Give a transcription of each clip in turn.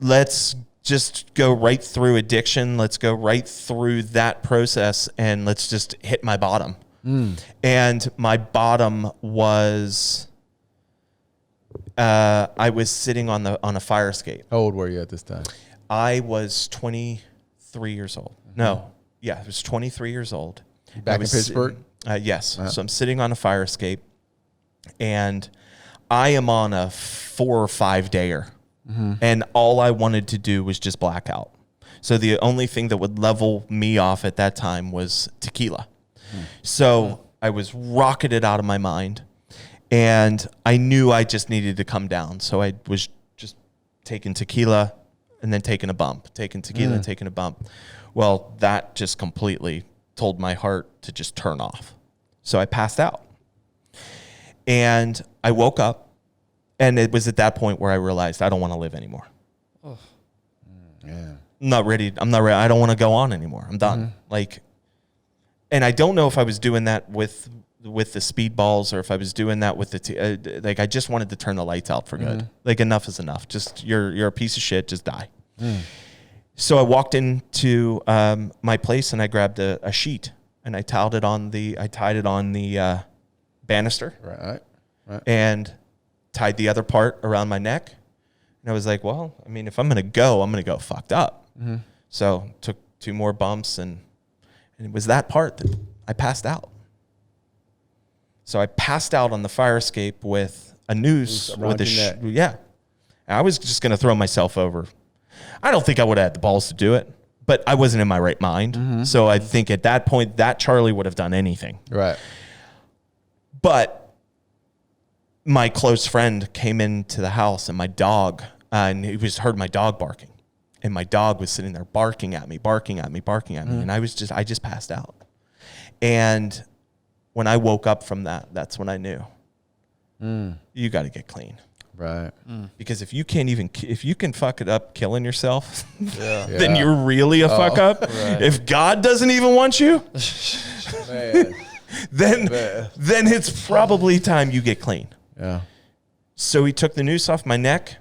let's just go right through addiction. Let's go right through that process, and let's just hit my bottom. And my bottom was, I was sitting on a fire escape. How old were you at this time? I was 23 years old. No, yeah, I was 23 years old. Back in Pittsburgh? Yes. So I'm sitting on a fire escape, and I am on a 4 or 5 dayer, and all I wanted to do was just black out. So the only thing that would level me off at that time was tequila. So I was rocketed out of my mind, and I knew I just needed to come down. So I was just taking tequila and then taking a bump, taking tequila and taking a bump. Well, that just completely told my heart to just turn off. So I passed out. And I woke up, and it was at that point where I realized I don't want to live anymore. Oh. Yeah. I'm not ready. I don't want to go on anymore. I'm done. And I don't know if I was doing that with the speedballs, or if I was doing that with the I just wanted to turn the lights out for good. Like, enough is enough. Just you're a piece of shit. Just die. So I walked into my place, and I grabbed a sheet, and I tied it on the banister, Right. and tied the other part around my neck. And I was like, well, I mean, if I'm gonna go fucked up. So took 2 more bumps, and it was that part that I passed out. So I passed out on the fire escape with a noose with a yeah. I was just gonna throw myself over. I don't think I would have had the balls to do it, but I wasn't in my right mind. So I think at that point, that Charlie would have done anything. Right. But my close friend came into the house, and my dog, and he heard my dog barking, and my dog was sitting there barking at me, and I just passed out. And when I woke up from that, that's when I knew you got to get clean. Right. Because if you can fuck it up killing yourself, then you're really a fuck up. Right. If God doesn't even want you, Man. then it's probably time you get clean. Yeah. So he took the noose off my neck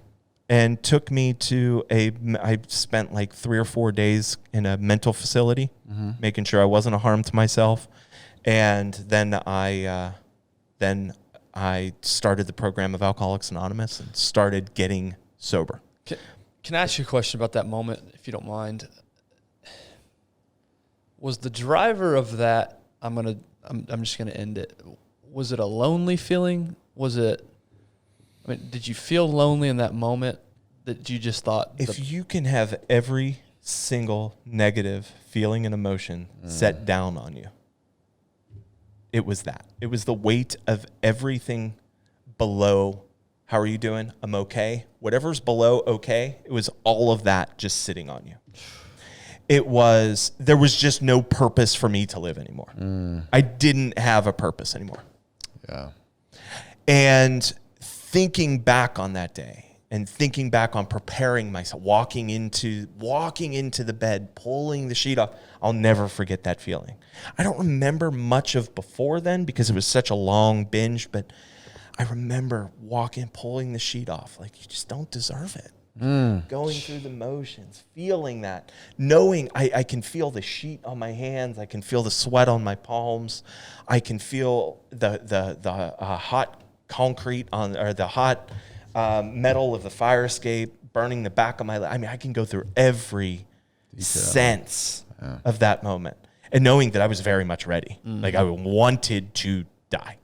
and took me to I spent like 3 or 4 days in a mental facility, making sure I wasn't a harm to myself. And then I started the program of Alcoholics Anonymous and started getting sober. Can I ask you a question about that moment, if you don't mind? Was the driver of that, I'm just gonna end it. Was it a lonely feeling? Did you feel lonely in that moment that you just thought? If you can have every single negative feeling and emotion set down on you, it was that. It was the weight of everything below. How are you doing? I'm okay. Whatever's below okay, it was all of that just sitting on you. There was just no purpose for me to live anymore. I didn't have a purpose anymore. Yeah. And thinking back on that day, and thinking back on preparing myself, walking into the bed, pulling the sheet off, I'll never forget that feeling. I don't remember much of before then because it was such a long binge, but I remember pulling the sheet off. Like, you just don't deserve it. Going through the motions, feeling that, knowing I can feel the sheet on my hands. I can feel the sweat on my palms. I can feel the hot concrete or the hot metal of the fire escape burning the back of my leg. I mean, I can go through every sense of that moment, and knowing that I was very much ready. Like, I wanted to die.